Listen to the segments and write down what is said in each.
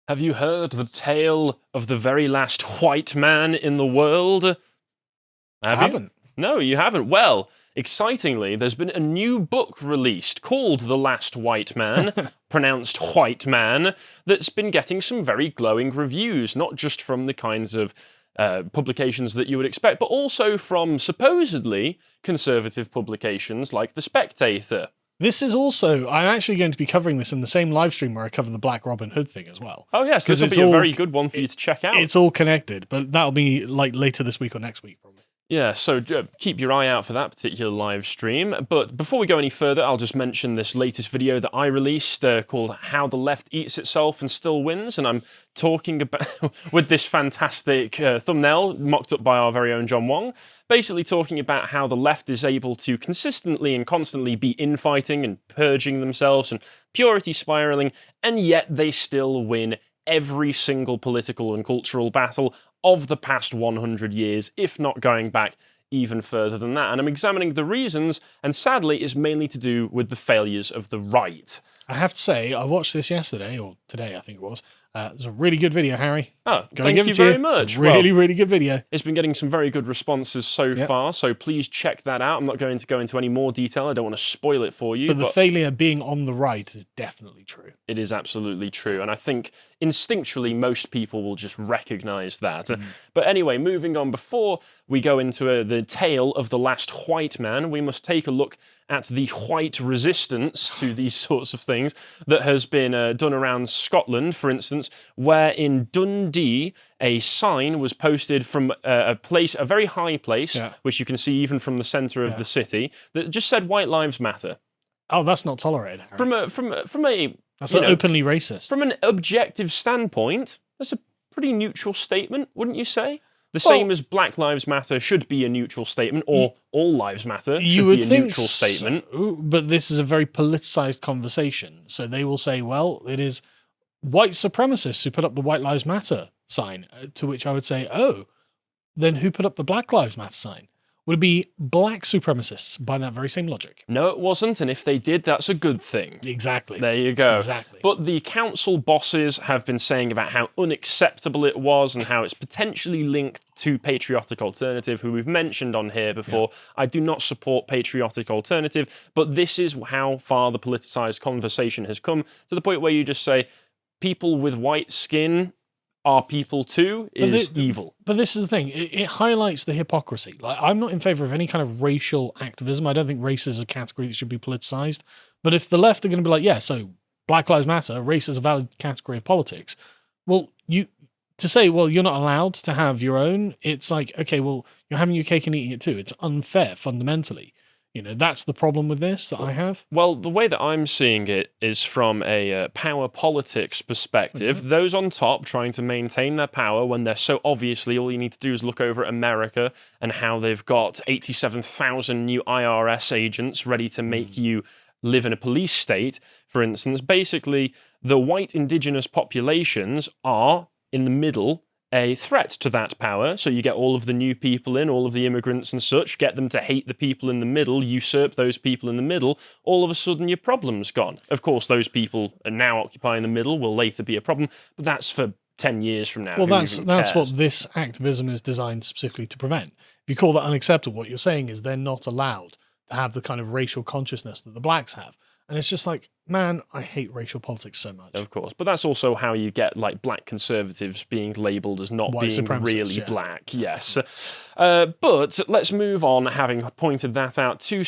Have you heard the tale of the very last white man in the world? I haven't. No, you haven't. Well, excitingly, there's been a new book released called The Last White Man, pronounced White Man, that's been getting some very glowing reviews, not just from the kinds of publications that you would expect, but also from supposedly conservative publications like The Spectator. This is also, I'm actually going to be covering this in the same live stream where I cover the Black Robin Hood thing as well. Oh yes, this will be a very good one for you to check out. It's all connected, but that'll be like later this week or next week probably. Yeah, so keep your eye out for that particular live stream. But before we go any further, I'll just mention this latest video that I released called How the Left Eats Itself and Still Wins. And I'm talking about, with this fantastic thumbnail mocked up by our very own John Wong, basically talking about how the left is able to consistently and constantly be infighting and purging themselves and purity spiraling, and yet they still win every single political and cultural battle of the past 100 years, if not going back even further than that. And I'm examining the reasons, and sadly, it's mainly to do with the failures of the right. I have to say, I watched this yesterday, or today I think it was. It's a really good video, Harry. Oh, thank you very much. It's a really good video. It's been getting some very good responses so far, so please check that out. I'm not going to go into any more detail. I don't want to spoil it for you. But the failure being on the right is definitely true. It is absolutely true, and I think instinctually most people will just recognise that. But anyway, moving on, before we go into the tale of the last white man, we must take a look at the white resistance to these sorts of things that has been done around Scotland, for instance, where in Dundee a sign was posted from a very high place, which you can see even from the centre of the city, that just said "White Lives Matter." Oh, that's not tolerated, Harry. From a that's openly racist. From an objective standpoint, that's a pretty neutral statement, wouldn't you say? The same as Black Lives Matter should be a neutral statement, or All Lives Matter should be a neutral statement. But this is a very politicized conversation. So they will say, well, it is white supremacists who put up the White Lives Matter sign, to which I would say, oh, then who put up the Black Lives Matter sign? Would it be black supremacists by that very same logic? No, it wasn't, and if they did, that's a good thing. Exactly. There you go. Exactly. But the council bosses have been saying about how unacceptable it was and how it's potentially linked to Patriotic Alternative, who we've mentioned on here before. I do not support Patriotic Alternative, but this is how far the politicised conversation has come, to the point where you just say, people with white skin are people too, is evil. But this is the thing, it highlights the hypocrisy. Like, I'm not in favour of any kind of racial activism. I don't think race is a category that should be politicised. But if the left are going to be like, yeah, so Black Lives Matter, race is a valid category of politics, well, to say, well, you're not allowed to have your own, it's like, okay, well, you're having your cake and eating it too. It's unfair, fundamentally. You know, that's the problem with this that I have. Well, the way that I'm seeing it is from a power politics perspective. Those on top trying to maintain their power when they're so obviously, all you need to do is look over at America and how they've got 87,000 new IRS agents ready to make you live in a police state, for instance. Basically, the white indigenous populations are, in the middle, a threat to that power. So you get all of the new people in, all of the immigrants and such, get them to hate the people in the middle, usurp those people in the middle, all of a sudden your problem's gone. Of course, those people are now occupying the middle, will later be a problem, but that's for 10 years from now. Well, that's what this activism is designed specifically to prevent. If you call that unacceptable, what you're saying is they're not allowed to have the kind of racial consciousness that the blacks have. And it's just like, man, I hate racial politics so much. Of course. But that's also how you get like black conservatives being labelled as not being really black. Yes. But let's move on, having pointed that out, to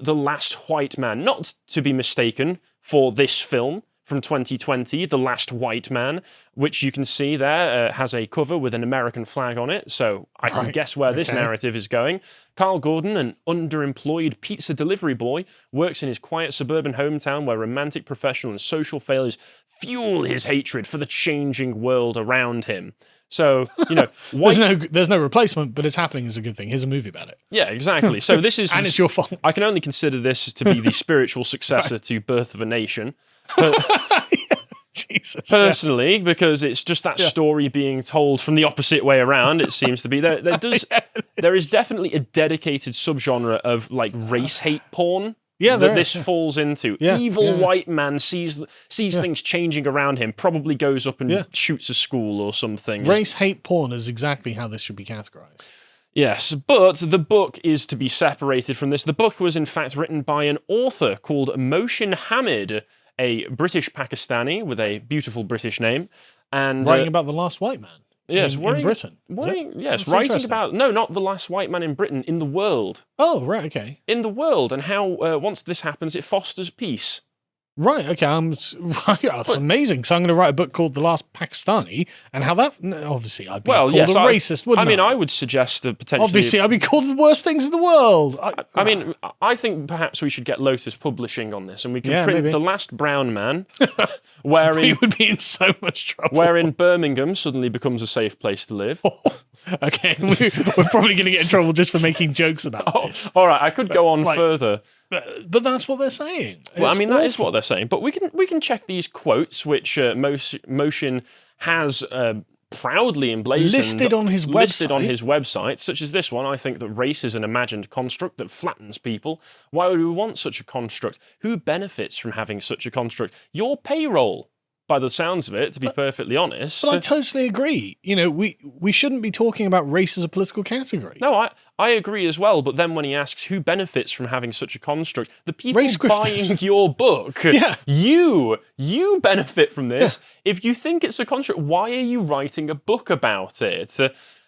The Last White Man. Not to be mistaken for this film from 2020, The Last White Man, which you can see there has a cover with an American flag on it, so I can guess where this narrative is going. Carl Gordon, an underemployed pizza delivery boy, works in his quiet suburban hometown where romantic, professional, and social failures fuel his hatred for the changing world around him. So, you know, there's no replacement, but it's happening is a good thing. Here's a movie about it. Yeah, exactly. So this is... and it's your fault. I can only consider this to be the spiritual successor to Birth of a Nation. Jesus, personally, because it's just that story being told from the opposite way around. It seems to be there is definitely a dedicated subgenre of like race hate porn Yeah, that this falls into. Yeah, Evil white man sees things changing around him, probably goes up and shoots a school or something. Race hate porn is exactly how this should be categorized. Yes, but the book is to be separated from this. The book was in fact written by an author called Mohsin Hamid, a British Pakistani with a beautiful British name. And writing about the last white man. Yes, in Britain. Writing about not the last white man in Britain, in the world. Oh, right, okay. In the world, and how once this happens, it fosters peace. Right, okay, that's amazing. So I'm going to write a book called The Last Pakistani, and how that, obviously I'd be called a racist, wouldn't I? I mean, I would suggest potentially... Obviously, I'd be called the worst things in the world. I mean, I think perhaps we should get Lotus Publishing on this, and we can print The Last Brown Man, wherein... We would be in so much trouble. Wherein Birmingham suddenly becomes a safe place to live. Okay, we're probably going to get in trouble just for making jokes about this. All right, I could go on further. But that's what they're saying. Well, I mean, that is what they're saying. But we can check these quotes, which Mohsin has proudly emblazoned, listed on his website, such as this one. I think that race is an imagined construct that flattens people. Why would we want such a construct? Who benefits from having such a construct? Your payroll. By the sounds of it, to be perfectly honest. But I totally agree. You know, we shouldn't be talking about race as a political category. No, I agree as well. But then when he asks who benefits from having such a construct, the people buying your book, you benefit from this. Yeah. If you think it's a construct, why are you writing a book about it?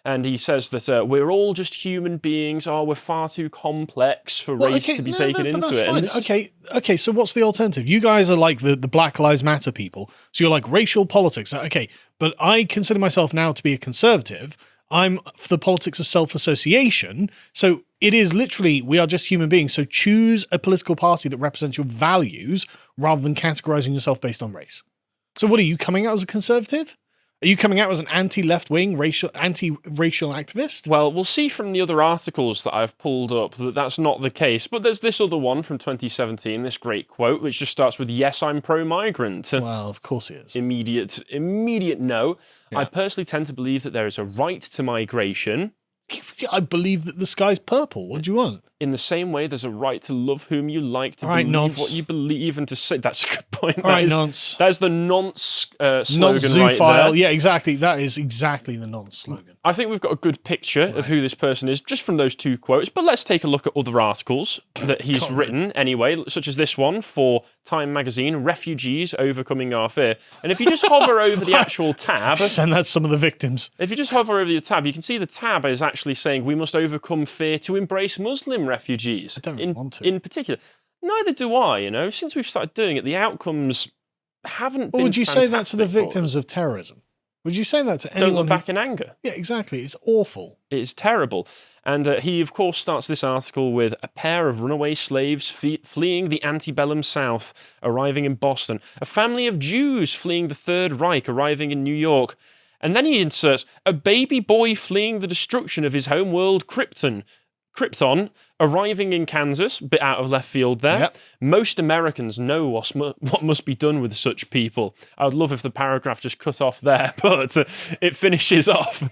And he says that we're all just human beings. We're far too complex for race to be taken into it. Fine. Okay, so what's the alternative? You guys are like the Black Lives Matter people. So you're like racial politics. Okay, but I consider myself now to be a conservative. I'm for the politics of self-association. So it is literally, we are just human beings. So choose a political party that represents your values rather than categorizing yourself based on race. So what are you coming out as a conservative? Are you coming out as an anti-left-wing, anti-racial activist? Well, we'll see from the other articles that I've pulled up that that's not the case. But there's this other one from 2017, this great quote, which just starts with, "Yes, I'm pro-migrant." Well, of course he is. Immediate no. Yeah. I personally tend to believe that there is a right to migration. I believe that the sky's purple. What do you want? In the same way, there's a right to love whom you like, to believe what you believe, and to say... That's a good point. Nonce. That's the nonce slogan right there. Yeah, exactly. That is exactly the nonce slogan. I think we've got a good picture of who this person is just from those two quotes, but let's take a look at other articles that he's written anyway, such as this one for Time magazine, "Refugees Overcoming Our Fear." And if you just hover over the actual tab... Send that to some of the victims. If you just hover over the tab, you can see the tab is actually saying we must overcome fear to embrace Muslim refugees. I don't want to. In particular. Neither do I, you know. Since we've started doing it, the outcomes haven't been would you say that to the victims of terrorism? Would you say that to anyone? Don't look back in anger. Yeah, exactly. It's awful. It's terrible. And he, of course, starts this article with a pair of runaway slaves fleeing the antebellum South, arriving in Boston. A family of Jews fleeing the Third Reich, arriving in New York. And then he inserts a baby boy fleeing the destruction of his homeworld, Krypton, arriving in Kansas, bit out of left field there. Yep. Most Americans know what must be done with such people. I would love if the paragraph just cut off there, but it finishes off.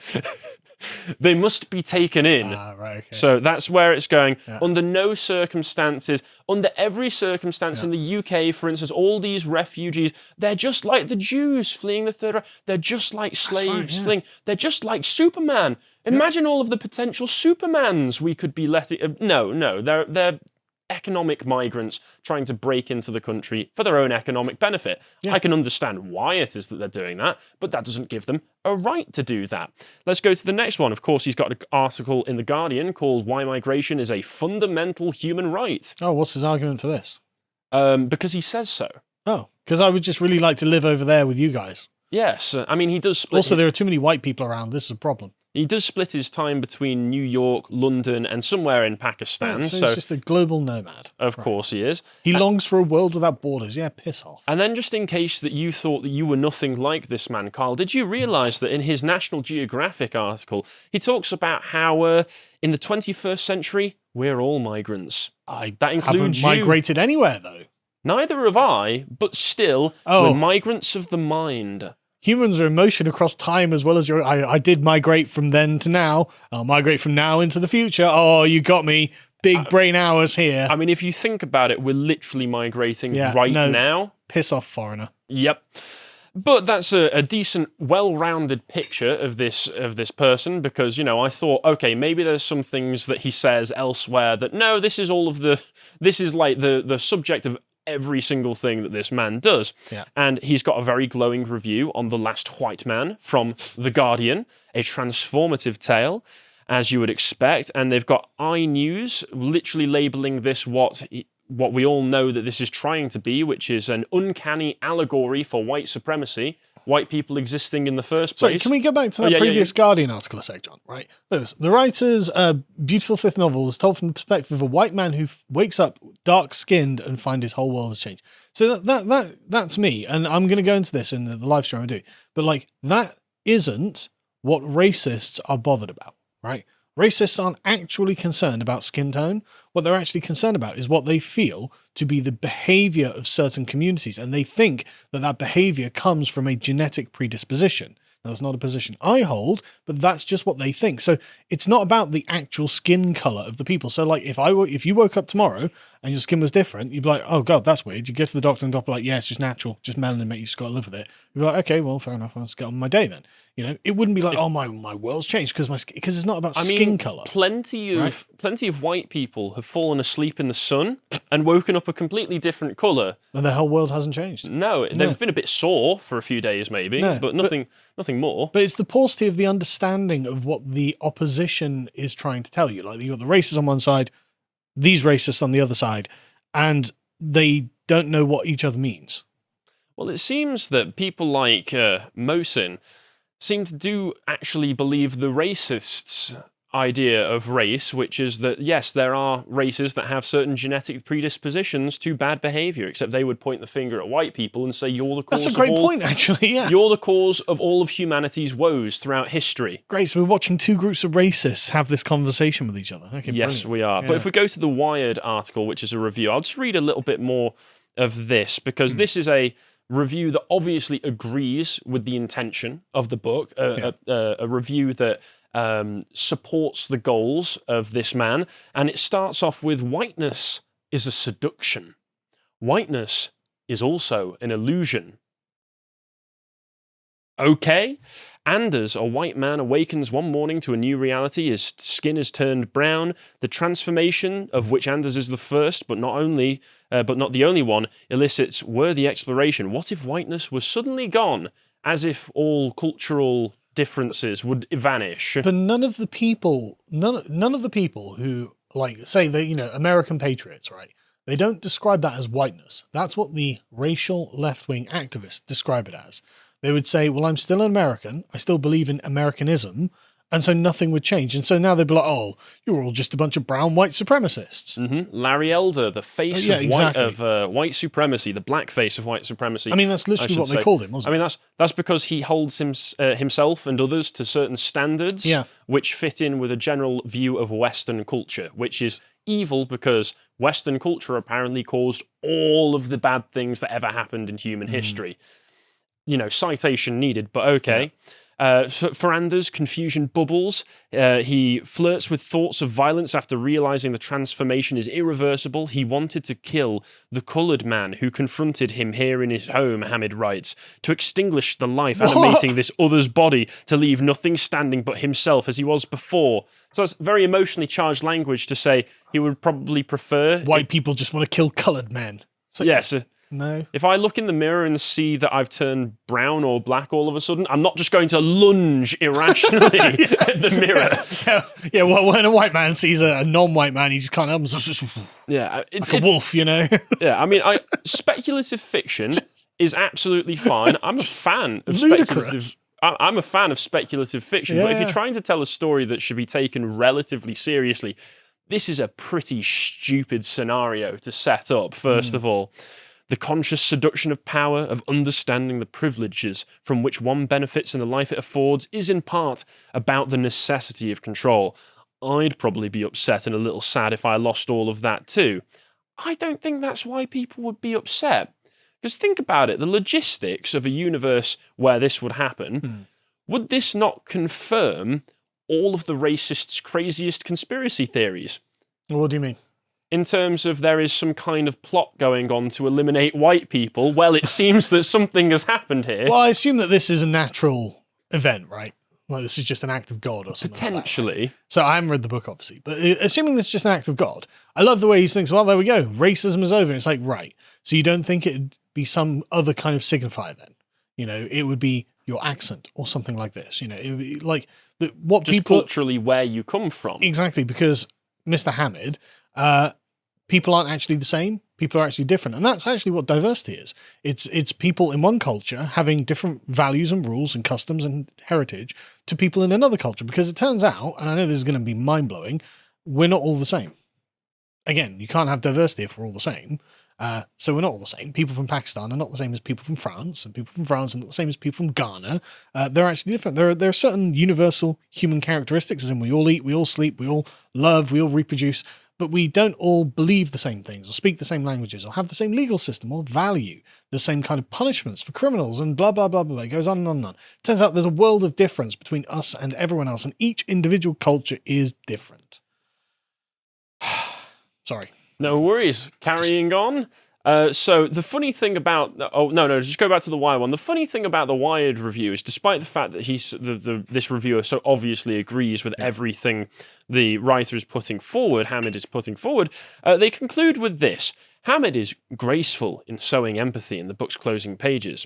They must be taken in. Right, okay. So that's where it's going. Yeah. Under no circumstances, under every circumstance in the UK, for instance, all these refugees, they're just like the Jews fleeing the Third Reich. They're just like slaves fleeing. They're just like Superman. Imagine all of the potential Supermans we could be letting... No, they're economic migrants trying to break into the country for their own economic benefit. Yeah. I can understand why it is that they're doing that, but that doesn't give them a right to do that. Let's go to the next one. Of course, he's got an article in The Guardian called "Why Migration is a Fundamental Human Right." Oh, what's his argument for this? Because he says so. Oh, because I would just really like to live over there with you guys. Yes, I mean, he does split... Also, there are too many white people around. This is a problem. He does split his time between New York, London, and somewhere in Pakistan. So he's just a global nomad. Of course he is. He longs for a world without borders. Yeah, piss off. And then just in case that you thought that you were nothing like this man, Carl, did you realise that in his National Geographic article, he talks about how in the 21st century, we're all migrants. That includes haven't migrated anywhere, though. Neither have I, but still, we're migrants of the mind. humans are in motion across time as well as your. I did migrate from then to now. I'll migrate from now into the future. Oh, you got me. Big brain hours here. I mean, if you think about it, we're literally migrating no, now. Piss off, foreigner. Yep. But that's a decent, well-rounded picture of this person, because, you know, I thought, okay, maybe there's some things that he says elsewhere that, no, this is like the subject of every single thing that this man does. Yeah. And he's got a very glowing review on The Last HuWhite Man from The Guardian, a transformative tale, as you would expect. And they've got iNews literally labeling this what we all know that this is trying to be, which is an uncanny allegory for white supremacy, white people existing in the first place. Sorry, can we go back to that previous Guardian article a sec, John? Right. The writer's beautiful fifth novel is told from the perspective of a white man who wakes up dark-skinned and finds his whole world has changed. So that's me, and I'm going to go into this in the live stream I do. But, like, that isn't what racists are bothered about, right? Racists aren't actually concerned about skin tone. What they're actually concerned about is what they feel to be the behavior of certain communities. And they think that that behavior comes from a genetic predisposition. Now, that's not a position I hold, but that's just what they think. So it's not about the actual skin color of the people. So, like, if you woke up tomorrow and your skin was different, you'd be like, oh God, that's weird. You go to the doctor and the doctor like, yeah, it's just natural, just melanin, mate, you just got to live with it. You'd be like, okay, well, fair enough, I'll just get on with my day then. You know, it wouldn't be like, oh, my world's changed because it's not about skin color. Plenty of white people have fallen asleep in the sun and woken up a completely different color. And the whole world hasn't changed. No, they've been a bit sore for a few days maybe, but nothing more. But it's the paucity of the understanding of what the opposition is trying to tell you. Like, you've got the racists on one side, these racists on the other side, and they don't know what each other means. Well, it seems that people like Mosin seem to do actually believe the racists' idea of race, which is that, yes, there are races that have certain genetic predispositions to bad behavior, except they would point the finger at white people and say, you're the cause That's a great point, actually, yeah. You're the cause of all of humanity's woes throughout history. Great, so we're watching two groups of racists have this conversation with each other. Okay, yes, brilliant. we are. Yeah. But if we go to the Wired article, which is a review, I'll just read a little bit more of this, because this is a review that obviously agrees with the intention of the book, a review that supports the goals of this man, and it starts off with, whiteness is a seduction. Whiteness is also an illusion. Okay. Anders, a white man, awakens one morning to a new reality. His skin is turned brown. The transformation, of which Anders is the first, but not the only one, elicits worthy exploration. What if whiteness was suddenly gone, as if all cultural differences would vanish? But none of the people who, like, say they, you know, American patriots, right? They don't describe that as whiteness. That's what the racial left-wing activists describe it as. They would say, well, I'm still an American. I still believe in Americanism. And so nothing would change. And so now they'd be like, oh, you're all just a bunch of brown white supremacists. Mm-hmm. Larry Elder, the face of white supremacy, the black face of white supremacy. I mean, that's literally what they called him, wasn't it? I mean, that's because he holds himself and others to certain standards, which fit in with a general view of Western culture, which is evil because Western culture apparently caused all of the bad things that ever happened in human history. You know, citation needed, but okay. For Anders, confusion bubbles. He flirts with thoughts of violence after realizing the transformation is irreversible. He wanted to kill the colored man who confronted him here in his home, Hamid writes, to extinguish the life animating this other's body, to leave nothing standing but himself as he was before. So that's very emotionally charged language to say he would probably prefer... White people just want to kill colored men. So, yes. No. If I look in the mirror and see that I've turned brown or black all of a sudden, I'm not just going to lunge irrationally at the mirror. Yeah, well, when a white man sees a non-white man, he just can't help himself. It's like a wolf, you know? Yeah, I mean, speculative fiction is absolutely fine. I'm a fan of speculative... I'm a fan of speculative fiction, but if you're trying to tell a story that should be taken relatively seriously, this is a pretty stupid scenario to set up, first of all. The conscious seduction of power, of understanding the privileges from which one benefits in the life it affords, is in part about the necessity of control. I'd probably be upset and a little sad if I lost all of that too. I don't think that's why people would be upset. Because think about it, the logistics of a universe where this would happen, would this not confirm all of the racists' craziest conspiracy theories? What do you mean? In terms of there is some kind of plot going on to eliminate white people, well, it seems that something has happened here. Well, I assume that this is a natural event, right? Like this is just an act of God or something. Potentially. Like that, right? So I haven't read the book, obviously, but assuming this is just an act of God, I love the way he thinks, well, there we go. Racism is over. It's like, right. So you don't think it'd be some other kind of signifier then? You know, it would be your accent or something like this. You know, it would be like what just people culturally where you come from. Exactly, because Mr. Hamid, people aren't actually the same. People are actually different. And that's actually what diversity is. It's people in one culture having different values and rules and customs and heritage to people in another culture. Because it turns out, and I know this is going to be mind-blowing, we're not all the same. Again, you can't have diversity if we're all the same. So we're not all the same. People from Pakistan are not the same as people from France, and people from France are not the same as people from Ghana. They're actually different. There are certain universal human characteristics, as in we all eat, we all sleep, we all love, we all reproduce, but we don't all believe the same things or speak the same languages or have the same legal system or value the same kind of punishments for criminals and blah, blah, blah, blah. It goes on and on and on. Turns out there's a world of difference between us and everyone else, and each individual culture is different. Sorry. No worries. Carrying on. So the funny thing about just go back to the Wired one. The funny thing about the Wired review is, despite the fact that this reviewer so obviously agrees with everything the writer is putting forward, Hamid is putting forward, they conclude with this: Hamid is graceful in sowing empathy in the book's closing pages.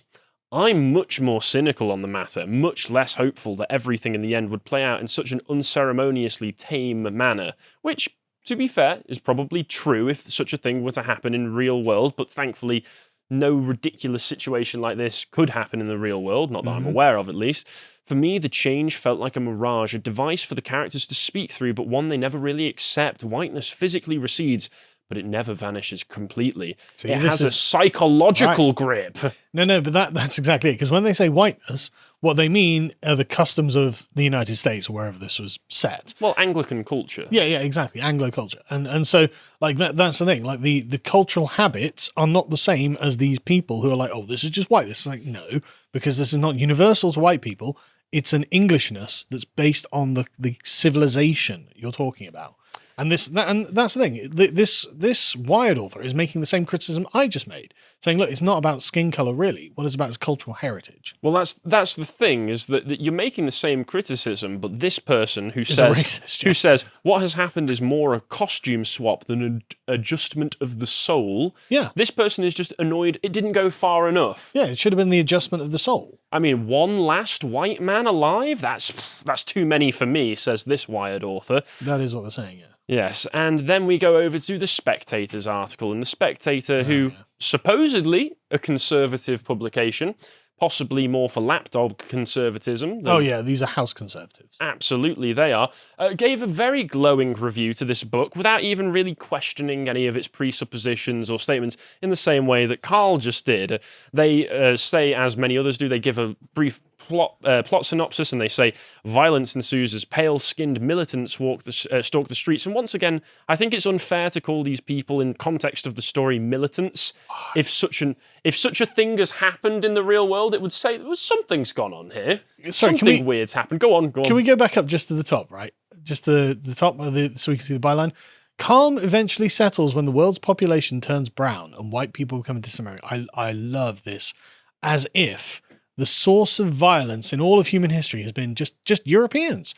I'm much more cynical on the matter, much less hopeful that everything in the end would play out in such an unceremoniously tame manner, which, to be fair, is probably true if such a thing were to happen in real world, but thankfully no ridiculous situation like this could happen in the real world, not that I'm aware of at least. For me, the change felt like a mirage, a device for the characters to speak through, but one they never really accept. Whiteness physically recedes, but it never vanishes completely. See, it has a psychological grip. No, but that's exactly it. Because when they say whiteness, what they mean are the customs of the United States or wherever this was set. Well, Anglican culture. Yeah, exactly. Anglo culture. And so, like, that's the thing. Like, the cultural habits are not the same as these people who are like, oh, this is just white. This is like, no, because this is not universal to white people. It's an Englishness that's based on the civilization you're talking about. And that's the thing. This Wired author is making the same criticism I just made, saying, look, it's not about skin color really. What it's about is cultural heritage. Well, that's the thing, is that you're making the same criticism, but this person who says what has happened is more a costume swap than an adjustment of the soul. Yeah. This person is just annoyed it didn't go far enough. Yeah, it should have been the adjustment of the soul. I mean, one last white man alive? That's too many for me, says this Wired author. That is what they're saying, yeah. Yes, and then we go over to the Spectator's article, and the Spectator, who supposedly a conservative publication, possibly more for lapdog conservatism. These are house conservatives. Absolutely, they are. Gave a very glowing review to this book without even really questioning any of its presuppositions or statements, in the same way that Carl just did. They say, as many others do, they give a brief plot synopsis, and they say violence ensues as pale-skinned militants stalk the streets. And once again, I think it's unfair to call these people, in context of the story, militants. If such a thing has happened in the real world, it would say something's gone on here. Something weird's happened. Go on. Can we go back up just to the top, right? Just the top of so we can see the byline. Calm eventually settles when the world's population turns brown and white people become disassimilated. I love this, as if the source of violence in all of human history has been just Europeans.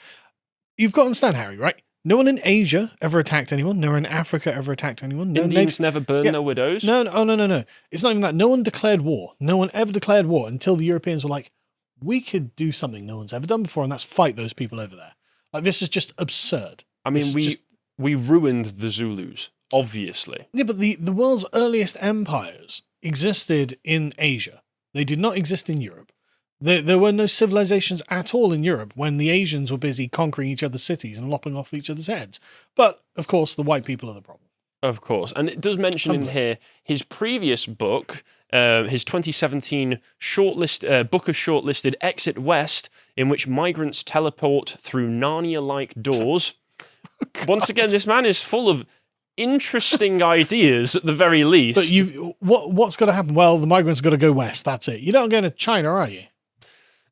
You've got to understand, Harry, right? No one in Asia ever attacked anyone. No one in Africa ever attacked anyone. No Indians never burned their widows. No. It's not even that. No one declared war. No one ever declared war until the Europeans were like, we could do something no one's ever done before, and that's fight those people over there. Like, this is just absurd. I mean, we ruined the Zulus, obviously. Yeah, but the world's earliest empires existed in Asia. They did not exist in Europe. There were no civilizations at all in Europe when the Asians were busy conquering each other's cities and lopping off each other's heads. But, of course, the white people are the problem. Of course. And it does mention in here his previous book, his 2017 book of shortlisted Exit West, in which migrants teleport through Narnia-like doors. Once again, this man is full of interesting ideas at the very least. But what's going to happen? Well, the migrants got to go west. That's it. You're not going to China, are you?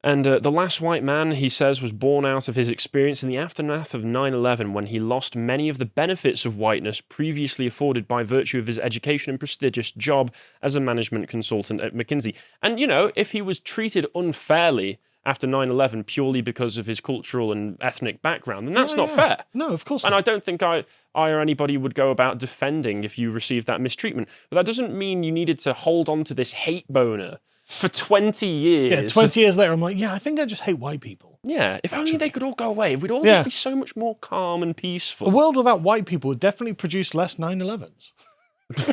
And the last white man, he says, was born out of his experience in the aftermath of 9/11, when he lost many of the benefits of whiteness previously afforded by virtue of his education and prestigious job as a management consultant at McKinsey. And, you know, if he was treated unfairly after 9/11 purely because of his cultural and ethnic background, then that's not fair. No, of course And not. I don't think I or anybody would go about defending if you received that mistreatment. But that doesn't mean you needed to hold on to this hate boner for 20 years. Yeah, 20 years later, I'm like, yeah, I think I just hate white people. Yeah, if only they could all go away. We'd all just be so much more calm and peaceful. A world without white people would definitely produce less 9/11s.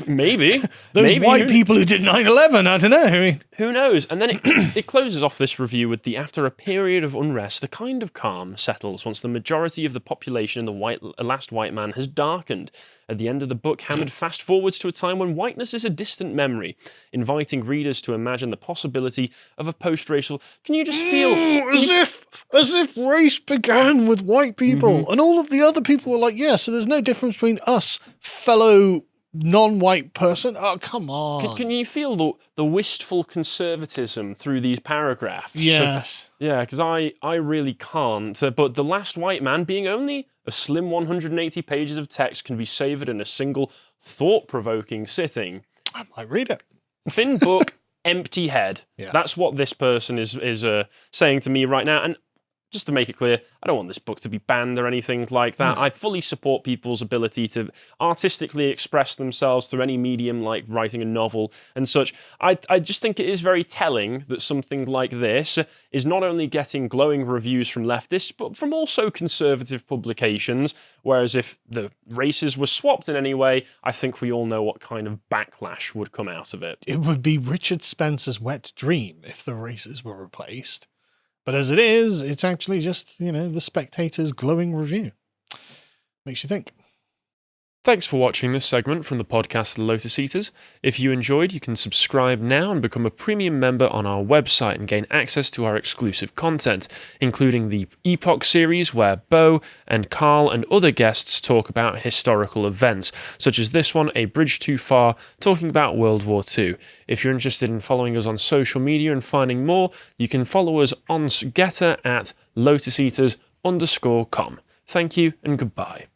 Maybe. Those Maybe. white people who did 9/11, I don't know. I mean, Who knows? And then it closes off this review with after a period of unrest, a kind of calm settles once the majority of the population in the Last White Man has darkened. At the end of the book, Hammond fast forwards to a time when whiteness is a distant memory, inviting readers to imagine the possibility of a post-racial. Can you just feel as if race began with white people, and all of the other people were like, yeah, so there's no difference between us, fellow non-white person. Oh, come on. Can you feel the wistful conservatism through these paragraphs? Yes. Yeah, because I really can't. But The Last White Man, being only a slim 180 pages of text, can be savoured in a single thought-provoking sitting. I might read it. Thin book, empty head. Yeah. That's what this person is saying to me right now. And just to make it clear, I don't want this book to be banned or anything like that. I fully support people's ability to artistically express themselves through any medium like writing a novel and such. I just think it is very telling that something like this is not only getting glowing reviews from leftists, but from also conservative publications, whereas if the races were swapped in any way, I think we all know what kind of backlash would come out of it. It would be Richard Spencer's wet dream if the races were replaced. But as it is, it's actually just, the Spectator's glowing review. Makes you think. Thanks for watching this segment from the podcast Lotus Eaters. If you enjoyed, you can subscribe now and become a premium member on our website and gain access to our exclusive content, including the Epoch series where Bo and Carl and other guests talk about historical events, such as this one, A Bridge Too Far, talking about World War II. If you're interested in following us on social media and finding more, you can follow us on Getter at lotuseaters_com. Thank you and goodbye.